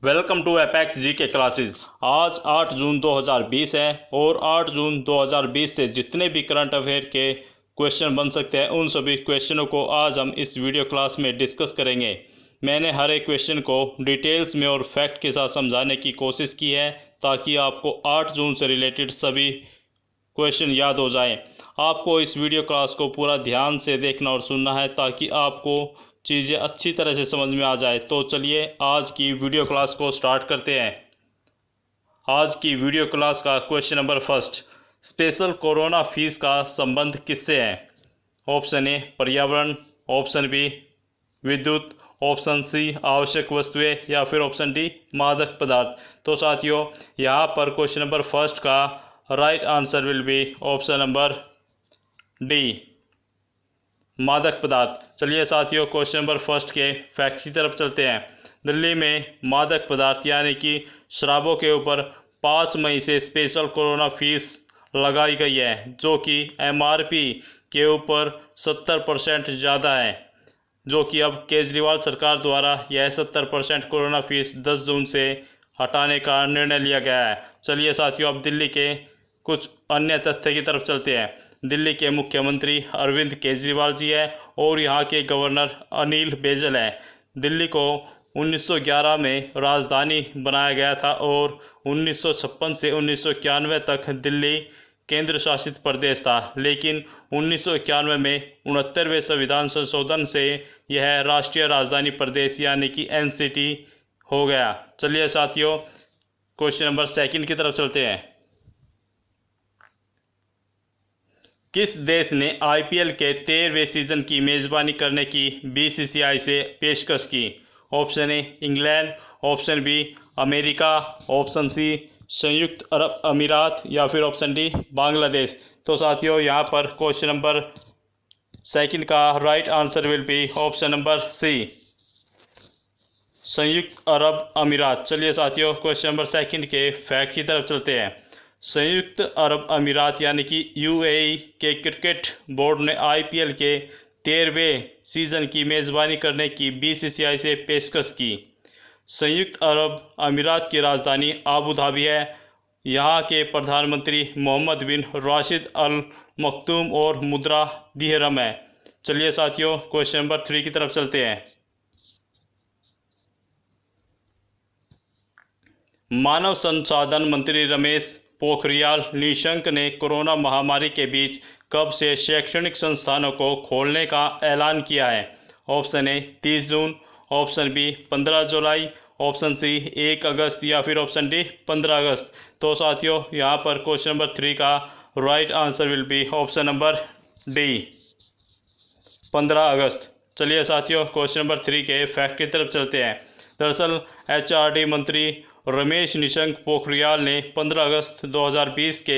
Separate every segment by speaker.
Speaker 1: Welcome to apex जी के classes. आज 8 जून 2020 है और 8 जून 2020 से जितने भी करंट अफेयर के क्वेश्चन बन सकते हैं उन सभी क्वेश्चनों को आज हम इस वीडियो क्लास में डिस्कस करेंगे। मैंने हर एक क्वेश्चन को डिटेल्स में और फैक्ट के साथ समझाने की कोशिश की है ताकि आपको 8 जून से रिलेटेड सभी क्वेश्चन याद हो जाएं। आपको इस वीडियो क्लास को पूरा ध्यान से देखना और सुनना है ताकि आपको चीज़ें अच्छी तरह से समझ में आ जाए। तो चलिए आज की वीडियो क्लास को स्टार्ट करते हैं। आज की वीडियो क्लास का question number first, special corona fees का संबंध किससे है? ऑप्शन ए पर्यावरण, ऑप्शन बी विद्युत, ऑप्शन सी आवश्यक वस्तुएं या फिर ऑप्शन डी मादक पदार्थ। तो साथियों यहाँ पर क्वेश्चन नंबर फर्स्ट का right answer will be option number D मादक पदार्थ। चलिए साथियों क्वेश्चन नंबर फर्स्ट के फैक्ट की तरफ चलते हैं। दिल्ली में मादक पदार्थ यानी कि शराबों के ऊपर 5 मई से स्पेशल कोरोना फीस लगाई गई है जो कि एमआरपी के ऊपर 70% ज़्यादा है, जो कि अब केजरीवाल सरकार द्वारा यह 70% कोरोना फीस 10 जून से हटाने का निर्णय लिया गया है। चलिए साथियों अब दिल्ली के कुछ अन्य तथ्य की तरफ चलते हैं। दिल्ली के मुख्यमंत्री अरविंद केजरीवाल जी है और यहाँ के गवर्नर अनिल बैजल हैं। दिल्ली को 1911 में राजधानी बनाया गया था और 1956 से 1991 तक दिल्ली केंद्र शासित प्रदेश था, लेकिन 1991 में 69वें संविधान संशोधन से यह राष्ट्रीय राजधानी प्रदेश यानी कि एनसीटी हो गया। चलिए साथियों क्वेश्चन नंबर सेकंड की तरफ चलते हैं। किस देश ने आईपीएल के 13वें सीजन की मेज़बानी करने की बीसीसीआई से पेशकश की? Option A England, option B America, option C संयुक्त अरब अमीरात या फिर ऑप्शन डी बांग्लादेश। तो साथियों यहाँ पर क्वेश्चन नंबर सेकंड का right answer will be option number C संयुक्त अरब अमीरात। चलिए साथियों क्वेश्चन नंबर सेकंड के फैक्ट की तरफ चलते हैं। संयुक्त अरब अमीरात यानी कि यूएई के क्रिकेट बोर्ड ने आईपीएल के 13वें सीजन की मेज़बानी करने की बीसीसीआई से पेशकश की। संयुक्त अरब अमीरात की राजधानी आबू धाबी है। यहाँ के प्रधानमंत्री मोहम्मद बिन राशिद अल मखदूम और मुद्रा दिहरम है। चलिए साथियों क्वेश्चन नंबर 3 की तरफ चलते हैं। मानव संसाधन मंत्री रमेश पोखरियाल निशंक ने कोरोना महामारी के बीच कब से शैक्षणिक संस्थानों को खोलने का ऐलान किया है? ऑप्शन ए 30 जून, ऑप्शन बी 15 जुलाई, ऑप्शन सी 1 अगस्त या फिर ऑप्शन डी 15 अगस्त। तो साथियों यहाँ पर क्वेश्चन नंबर 3 का right answer will be option number D 15 अगस्त। चलिए साथियों क्वेश्चन नंबर 3 के फैक्ट की तरफ चलते हैं। दरअसल एचआरडी मंत्री रमेश निशंक पोखरियाल ने 15 अगस्त 2020 के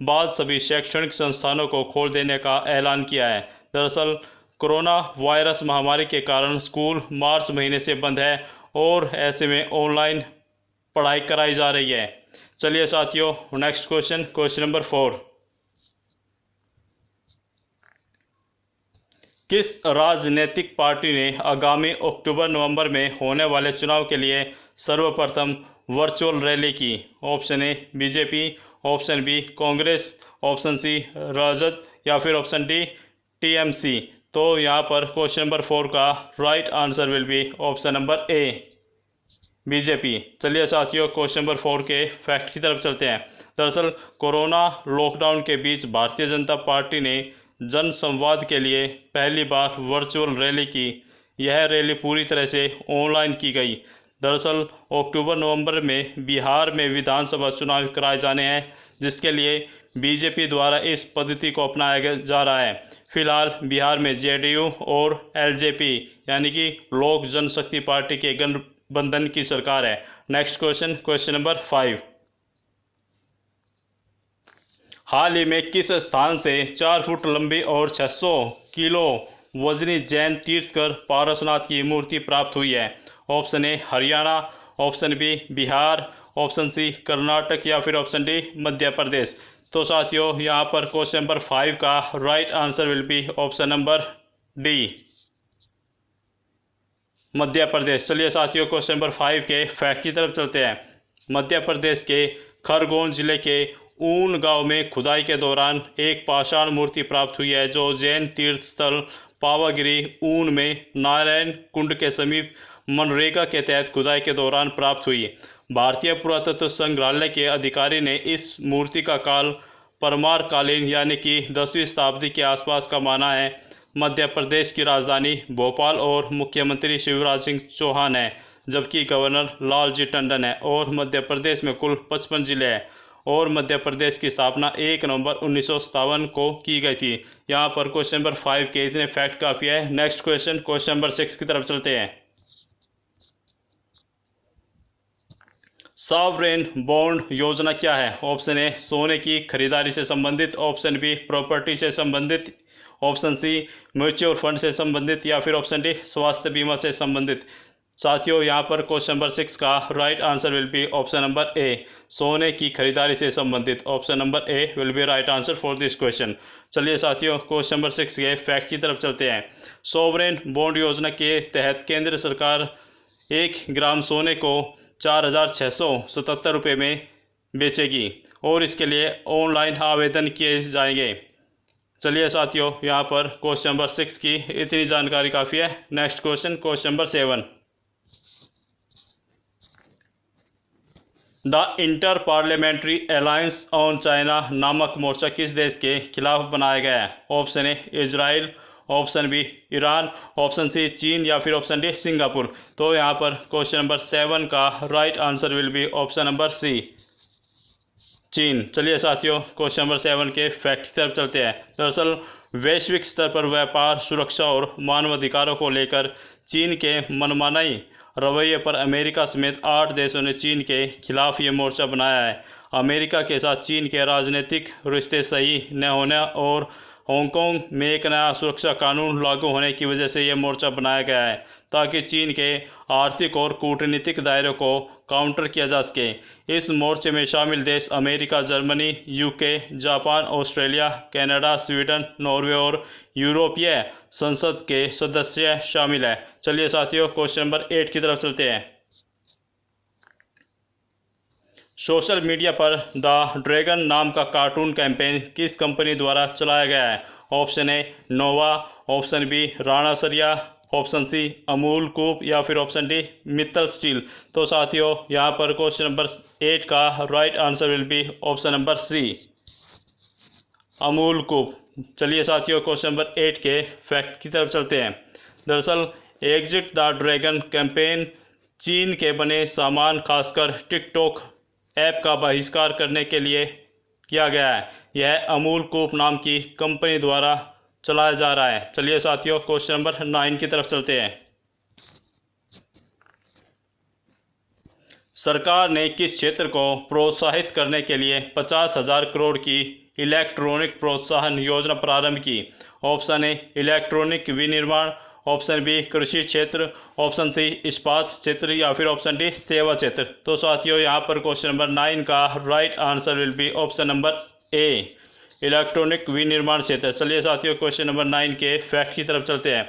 Speaker 1: बाद सभी शैक्षणिक संस्थानों को खोल देने का ऐलान किया है। दरअसल कोरोना वायरस महामारी के कारण स्कूल मार्च महीने से बंद है और ऐसे में ऑनलाइन पढ़ाई कराई जा रही है। चलिए साथियों नेक्स्ट क्वेश्चन, क्वेश्चन नंबर 4। किस राजनीतिक पार्टी ने आगामी अक्टूबर-नवंबर में होने वाले चुनाव के लिए सर्वप्रथम वर्चुअल रैली की? Option A BJP, option B Congress, option C राजद या फिर ऑप्शन डी टीएमसी। तो यहाँ पर क्वेश्चन नंबर 4 का right answer will be option number A BJP. चलिए साथियों क्वेश्चन नंबर 4 के फैक्ट की तरफ चलते हैं। दरअसल कोरोना लॉकडाउन के बीच भारतीय जनता पार्टी ने जन संवाद के लिए पहली बार वर्चुअल रैली की। यह रैली पूरी तरह से ऑनलाइन की गई। दरअसल अक्टूबर-नवंबर में बिहार में विधानसभा चुनाव कराए जाने हैं, जिसके लिए बीजेपी द्वारा इस पद्धति को अपनाया जा रहा है। फिलहाल बिहार में जेडीयू और एलजेपी यानी कि लोक जनशक्ति पार्टी के गठबंधन की सरकार है। Next question, question number 5। हाल ही में किस स्थान से 4 फुट लंबी और 600 किलो वजनी जैन तीर्थकर पारसनाथ की मूर्ति प्राप्त हुई है? Option A Haryana, option B Bihar, option C Karnataka या फिर ऑप्शन डी मध्य प्रदेश। तो साथियों यहाँ पर क्वेश्चन नंबर 5 का right answer will be option number D Madhya Pradesh. चलिए साथियों क्वेश्चन नंबर 5 के फैक्ट की तरफ चलते हैं। मध्य प्रदेश के खरगोन जिले के ऊन गांव में खुदाई के दौरान एक पाषाण मूर्ति प्राप्त हुई है जो जैन तीर्थ स्थल पावागिरी ऊन में नारायण कुंड के समीप मनरेगा के तहत खुदाई के दौरान प्राप्त हुई। भारतीय पुरातत्व संग्रहालय के अधिकारी ने इस मूर्ति का काल परमार कालीन यानी कि 10वीं शताब्दी के आसपास का माना है। मध्य प्रदेश की राजधानी भोपाल और मुख्यमंत्री शिवराज सिंह चौहान है, जबकि गवर्नर लालजी टंडन है। और मध्य प्रदेश में कुल 55 जिले हैं और मध्य प्रदेश की स्थापना 1 नवंबर 1957 को की गई थी। यहाँ पर क्वेश्चन नंबर 5 के इतने फैक्ट काफ़ी है। नेक्स्ट क्वेश्चन नंबर 6 की तरफ चलते हैं। सॉवरेन बॉन्ड योजना क्या है? ऑप्शन ए सोने की खरीदारी से संबंधित, ऑप्शन बी प्रॉपर्टी से संबंधित, ऑप्शन सी म्यूचुअल फंड से संबंधित या फिर ऑप्शन डी स्वास्थ्य बीमा से संबंधित। साथियों यहाँ पर क्वेश्चन नंबर 6 का right answer will be option number A, सोने की खरीदारी से संबंधित। Option number A will be right answer for this question. चलिए साथियों क्वेश्चन नंबर 6 के फैक्ट की तरफ चलते हैं। सॉवरेन बॉन्ड योजना के तहत केंद्र सरकार 1 ग्राम सोने को 4,677 रुपये में बेचेगी और इसके लिए ऑनलाइन आवेदन किए जाएंगे। चलिए साथियों यहाँ पर क्वेश्चन नंबर 6 की इतनी जानकारी काफ़ी है। Next question number 7। The inter parliamentary alliance on China नामक मोर्चा किस देश के खिलाफ बनाया गया है? Option A Israel, option B Iran, option C चीन या फिर ऑप्शन डी सिंगापुर। तो यहाँ पर क्वेश्चन नंबर 7 का right answer will be option number C, चीन। चलिए साथियों क्वेश्चन नंबर 7 के फैक्ट की तरफ चलते हैं। दरअसल वैश्विक स्तर पर व्यापार, सुरक्षा और मानवाधिकारों को लेकर चीन के मनमानी रवैये पर अमेरिका समेत 8 देशों ने चीन के खिलाफ ये मोर्चा बनाया है। अमेरिका के साथ चीन के राजनीतिक रिश्ते सही न होने और हांगकांग में एक नया सुरक्षा कानून लागू होने की वजह से यह मोर्चा बनाया गया है ताकि चीन के आर्थिक और कूटनीतिक दायरे को काउंटर किया जा सके। इस मोर्चे में शामिल देश America, Germany, UK, Japan, Australia, Canada, Sweden, Norway और यूरोपीय संसद के सदस्य शामिल हैं। चलिए साथियों क्वेश्चन नंबर 8 की तरफ चलते हैं। सोशल मीडिया पर द ड्रैगन नाम का कार्टून कैंपेन किस कंपनी द्वारा चलाया गया है? Option A Nova, option B Rana सरिया, ऑप्शन सी अमूल कूप या फिर ऑप्शन डी मित्तल स्टील। तो साथियों यहाँ पर क्वेश्चन नंबर 8 का right answer will be option number C, Amul कूप। चलिए साथियों क्वेश्चन नंबर 8 के फैक्ट की तरफ चलते हैं। दरअसल एग्जिट द ड्रैगन कैंपेन चीन के बने सामान खासकर टिकटॉक ऐप का बहिष्कार करने के लिए किया गया है। यह अमूल कूप नाम की कंपनी द्वारा चलाया जा रहा है। चलिए साथियों क्वेश्चन नंबर 9 की तरफ चलते हैं। सरकार ने किस क्षेत्र को प्रोत्साहित करने के लिए 50,000 करोड़ की इलेक्ट्रॉनिक प्रोत्साहन योजना प्रारंभ की? ऑप्शन ए इलेक्ट्रॉनिक विनिर्माण, ऑप्शन बी कृषि क्षेत्र, ऑप्शन सी इस्पात क्षेत्र या फिर ऑप्शन डी सेवा क्षेत्र। तो साथियों यहाँ पर क्वेश्चन नंबर 9 का right answer will be option number A, electronic विनिर्माण क्षेत्र। चलिए साथियों क्वेश्चन नंबर 9 के फैक्ट की तरफ चलते हैं।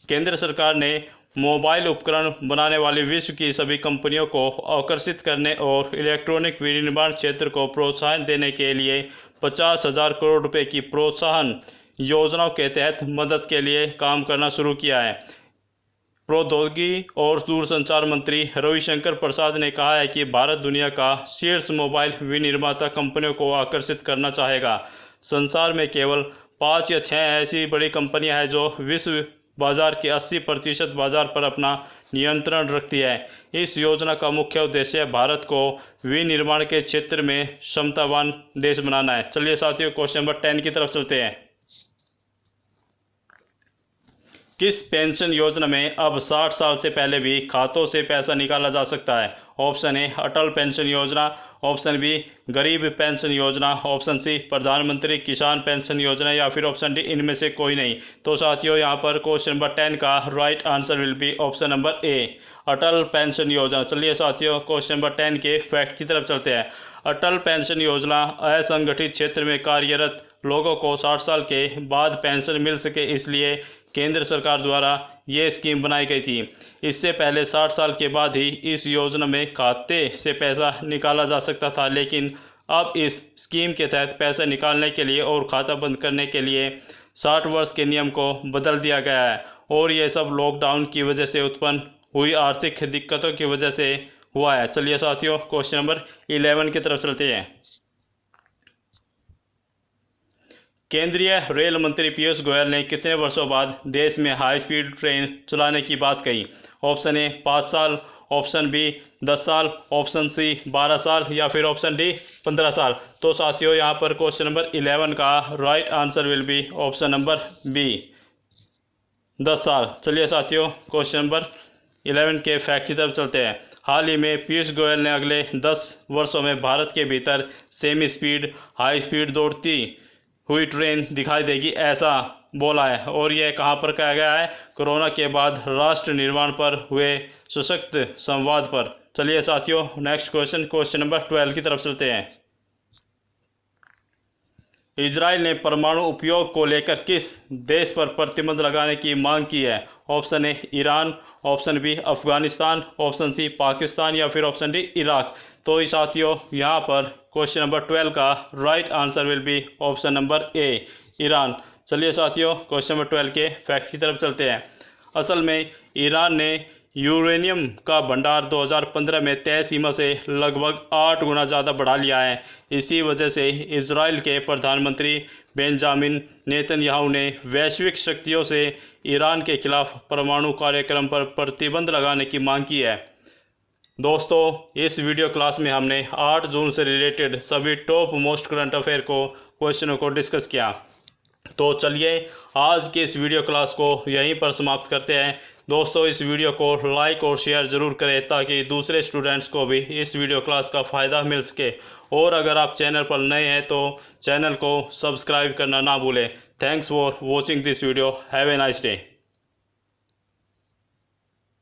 Speaker 1: केंद्र सरकार ने मोबाइल उपकरण बनाने वाली विश्व की सभी कंपनियों को आकर्षित करने और इलेक्ट्रॉनिक विनिर्माण क्षेत्र को प्रोत्साहन देने के लिए 50,000 करोड़ रुपए की प्रोत्साहन योजनाओं के तहत मदद के लिए काम करना शुरू किया है। प्रौद्योगिकी और दूरसंचार मंत्री रविशंकर प्रसाद ने कहा है कि भारत दुनिया का शीर्ष मोबाइल विनिर्माता कंपनियों को आकर्षित करना चाहेगा। संसार में केवल 5 या 6 ऐसी बड़ी कंपनियां हैं जो विश्व बाजार के 80% बाजार पर अपना नियंत्रण रखती है। इस योजना का मुख्य उद्देश्य भारत को विनिर्माण के क्षेत्र में क्षमतावान देश बनाना है। चलिए साथियों क्वेश्चन नंबर 10 की तरफ चलते हैं। किस पेंशन योजना में अब 60 साल से पहले भी खातों से पैसा निकाला जा सकता है? ऑप्शन ए अटल पेंशन योजना, ऑप्शन बी गरीब पेंशन योजना, ऑप्शन सी प्रधानमंत्री किसान पेंशन योजना या फिर ऑप्शन डी इनमें से कोई नहीं। तो साथियों यहाँ पर क्वेश्चन नंबर 10 का right answer will be option number A, Atal pension योजना। चलिए साथियों क्वेश्चन नंबर 10 के फैक्ट की तरफ चलते हैं। अटल पेंशन योजना असंगठित क्षेत्र में कार्यरत लोगों को 60 साल के बाद पेंशन मिल सके इसलिए केंद्र सरकार द्वारा ये स्कीम बनाई गई थी। इससे पहले 60 साल के बाद ही इस योजना में खाते से पैसा निकाला जा सकता था, लेकिन अब इस स्कीम के तहत पैसा निकालने के लिए और खाता बंद करने के लिए 60 वर्ष के नियम को बदल दिया गया है। और ये सब लॉकडाउन की वजह से उत्पन्न हुई आर्थिक दिक्कतों की वजह से हुआ है। चलिए साथियों, क्वेश्चन नंबर 11 की तरफ चलते हैं। केंद्रीय रेल मंत्री पीयूष गोयल ने कितने वर्षों बाद देश में हाई स्पीड ट्रेन चलाने की बात कही? ऑप्शन ए 5 साल, ऑप्शन बी 10 साल, ऑप्शन सी 12 साल या फिर ऑप्शन डी 15 साल। तो साथियों, यहाँ पर क्वेश्चन नंबर 11 का right answer will be option number B 10 साल। चलिए साथियों, क्वेश्चन नंबर 11 के फैक्ट की तरफ चलते हैं। हाल ही में पीयूष गोयल ने अगले 10 वर्षों में भारत के भीतर सेमी स्पीड हाई स्पीड दौड़ती हुई ट्रेन दिखाई देगी, ऐसा बोला है। और यह कहाँ पर कहा गया है? कोरोना के बाद राष्ट्र निर्माण पर हुए सशक्त संवाद पर। चलिए साथियों, नेक्स्ट क्वेश्चन नंबर 12 की तरफ चलते हैं। इजराइल ने परमाणु उपयोग को लेकर किस देश पर प्रतिबंध लगाने की मांग की है? Option A Iran, option B Afghanistan, option C Pakistan या फिर ऑप्शन डी इराक। तो साथियों, यहाँ पर क्वेश्चन नंबर 12 का right answer will be option number A Iran. चलिए साथियों, क्वेश्चन नंबर 12 के फैक्ट की तरफ चलते हैं। असल में ईरान ने यूरेनियम का भंडार 2015 में तय सीमा से लगभग 8 गुना ज़्यादा बढ़ा लिया है। इसी वजह से इजराइल के प्रधानमंत्री बेंजामिन नेतन्याहू ने वैश्विक शक्तियों से ईरान के खिलाफ परमाणु कार्यक्रम पर प्रतिबंध लगाने की मांग की है। दोस्तों, इस वीडियो क्लास में हमने 8 जून से रिलेटेड सभी टॉप मोस्ट करंट अफेयर क्वेश्चनों को डिस्कस किया। तो चलिए आज के इस वीडियो क्लास को यहीं पर समाप्त करते हैं। दोस्तों, इस वीडियो को लाइक और शेयर ज़रूर करें ताकि दूसरे स्टूडेंट्स को भी इस वीडियो क्लास का फ़ायदा मिल सके। और अगर आप चैनल पर नए हैं तो चैनल को सब्सक्राइब करना ना भूलें। Thanks for watching this video. Have a nice day.